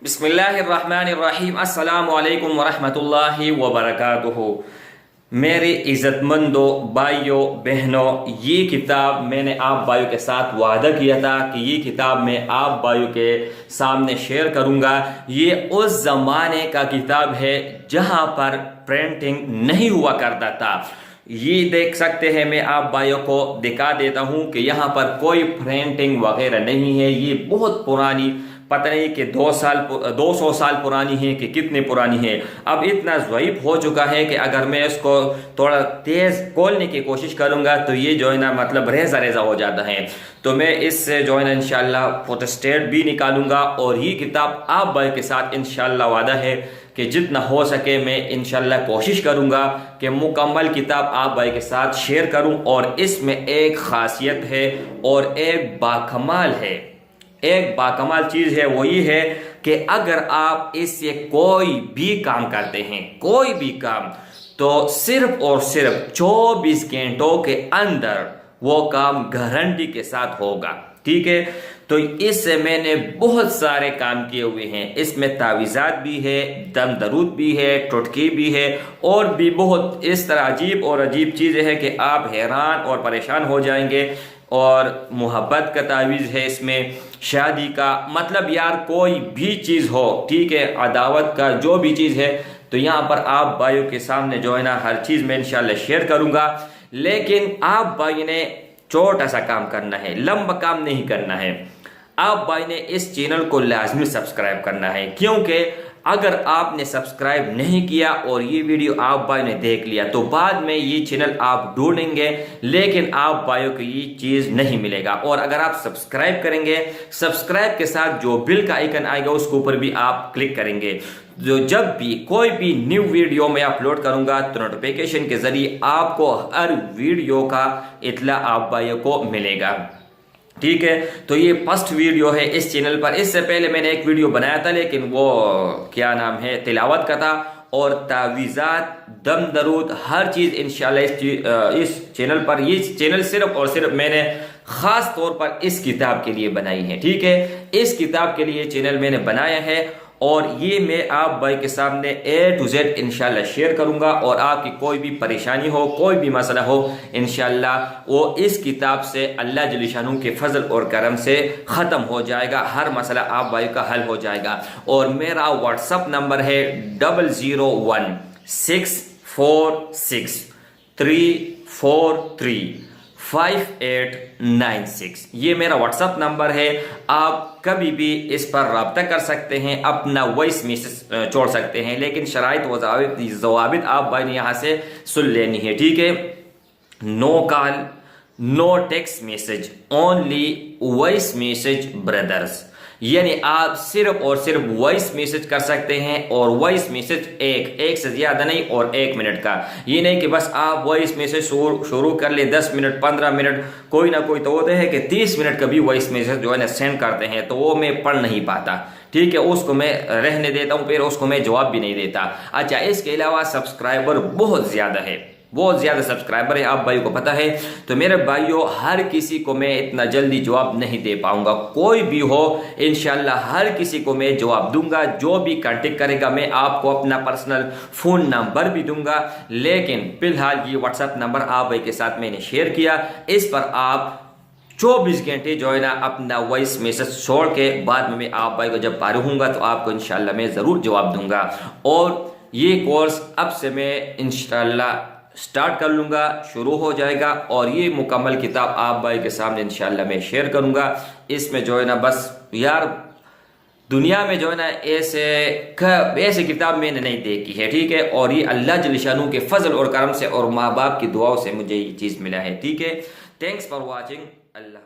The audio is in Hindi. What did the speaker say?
बिस्मिल्लाहिर्रहमानिर्रहीम। अस्सलामु अलैकुम वरहमतुल्लाहि वबरकातुहू। मेरे इज़्ज़तमंदों भाइयों बहनों, ये किताब मैंने आप भाइयों के साथ वादा किया था कि ये किताब मैं आप भाइयों के सामने शेयर करूँगा। ये उस ज़माने का किताब है जहाँ पर प्रिंटिंग नहीं हुआ करता था। ये देख सकते हैं, मैं आप भाइयों को दिखा देता हूँ कि यहाँ पर कोई प्रिंटिंग वगैरह नहीं है। ये बहुत पुरानी, पता नहीं कि 200 साल पुरानी है कि कितनी पुरानी है। अब इतना ज़ईफ़ हो चुका है कि अगर मैं इसको थोड़ा तेज़ खोलने की कोशिश करूँगा तो ये जो है ना, मतलब रेज़ा रेज़ा हो जाता है। तो मैं इससे जो है ना इंशाल्लाह फोटोस्टेट भी निकालूंगा और ये किताब आप भाई के साथ इंशाल्लाह वादा है कि जितना हो सके मैं इंशाल्लाह कोशिश करूँगा कि मुकम्मल किताब आप भाई के साथ शेयर करूँ। और इसमें एक ख़ासियत है और एक बाकमाल है, एक बाकमाल चीज़ है, वो ये है कि अगर आप इससे कोई भी काम करते हैं, कोई भी काम, तो सिर्फ और सिर्फ 24 घंटों के अंदर वो काम गारंटी के साथ होगा। ठीक है, तो इससे मैंने बहुत सारे काम किए हुए हैं। इसमें तावीज़ात भी है, दम दरूद भी है, टुटकी भी है और भी बहुत इस तरह अजीब और अजीब चीज़ें हैं कि आप हैरान और परेशान हो जाएंगे। और मोहब्बत का तावीज़ है इसमें, शादी का, मतलब यार कोई भी चीज़ हो, ठीक है, अदावत का जो भी चीज़ है, तो यहाँ पर आप भाइयों के सामने जो है ना हर चीज़ मैं इंशाल्लाह शेयर करूँगा। लेकिन आप भाई ने छोटा सा काम करना है, लंबा काम नहीं करना है। आप भाई ने इस चैनल को लाजमी सब्सक्राइब करना है, क्योंकि अगर आपने सब्सक्राइब नहीं किया और ये वीडियो आप भाई ने देख लिया तो बाद में ये चैनल आप ढूंढेंगे लेकिन आप भाइयों को ये चीज़ नहीं मिलेगा। और अगर आप सब्सक्राइब करेंगे, सब्सक्राइब के साथ जो बिल का आइकन आएगा उसके ऊपर भी आप क्लिक करेंगे, जो जब भी कोई भी न्यू वीडियो मैं अपलोड करूंगा तो नोटिफिकेशन के जरिए आपको हर वीडियो का इत्तला आप भाइयों को मिलेगा। ठीक है, तो ये फर्स्ट वीडियो है इस चैनल पर। इससे पहले मैंने एक वीडियो बनाया था, लेकिन वो क्या नाम है, तिलावत का था। और तावीज़ात, दम दरूद, हर चीज़ इंशाल्लाह इस चैनल पर, ये चैनल सिर्फ और सिर्फ मैंने ख़ास तौर पर इस किताब के लिए बनाई है। ठीक है, इस किताब के लिए चैनल मैंने बनाया है और ये मैं आप भाई के सामने A to Z इंशाल्लाह शेयर करूंगा। और आपकी कोई भी परेशानी हो, कोई भी मसला हो, इंशाल्लाह वो इस किताब से अल्लाह जल्ल शानहू के फजल और करम से ख़त्म हो जाएगा। हर मसला आप भाई का हल हो जाएगा। और मेरा व्हाट्सअप नंबर है 00164643435896। ये मेरा व्हाट्सअप नंबर है। आप कभी भी इस पर रब्ता कर सकते हैं, अपना वॉइस मैसेज छोड़ सकते हैं, लेकिन शराइत व ज़वाबित आप भाई ने यहाँ से सुन लेनी है। ठीक है, no call, no text message, only voice message brothers. यानी आप सिर्फ और सिर्फ वॉइस मैसेज कर सकते हैं और वॉइस मैसेज एक से ज़्यादा नहीं और 1 मिनट का। ये नहीं कि बस आप वॉइस मैसेज शुरू कर ले 10 मिनट 15 मिनट, कोई ना कोई तो होते हैं कि 30 मिनट का भी वॉइस मैसेज जो है ना सेंड करते हैं, तो वो मैं पढ़ नहीं पाता। ठीक है, उसको मैं रहने देता हूँ, फिर उसको मैं जवाब भी नहीं देता। अच्छा, इसके अलावा सब्सक्राइबर बहुत ज़्यादा है, बहुत ज़्यादा सब्सक्राइबर है, आप भाइयों को पता है। तो मेरे भाइयों, हर किसी को मैं इतना जल्दी जवाब नहीं दे पाऊंगा। कोई भी हो इंशाल्लाह हर किसी को मैं जवाब दूंगा। जो भी कांटेक्ट करेगा मैं आपको अपना पर्सनल फ़ोन नंबर भी दूंगा। लेकिन फिलहाल ये व्हाट्सएप नंबर आप भाई के साथ मैंने शेयर किया, इस पर आप 24 घंटे जो है ना अपना वॉइस मैसेज छोड़ के बाद में मैं आप भाई को जब पार होऊंगा तो आपको इंशाल्लाह मैं ज़रूर जवाब दूंगा। और ये कोर्स अब से मैं इंशाल्लाह स्टार्ट कर लूँगा, शुरू हो जाएगा। और ये मुकम्मल किताब आप भाई के सामने इंशाल्लाह मैं शेयर करूँगा। इसमें जो है ना, बस यार दुनिया में जो है ना ऐसे किताब मैंने नहीं देखी है। ठीक है, और ये अल्लाह जल्ल शानहू के फजल और करम से और माँ बाप की दुआओं से मुझे ये चीज़ मिला है। ठीक है, थैंक्स फॉर वॉचिंग। अल्लाह।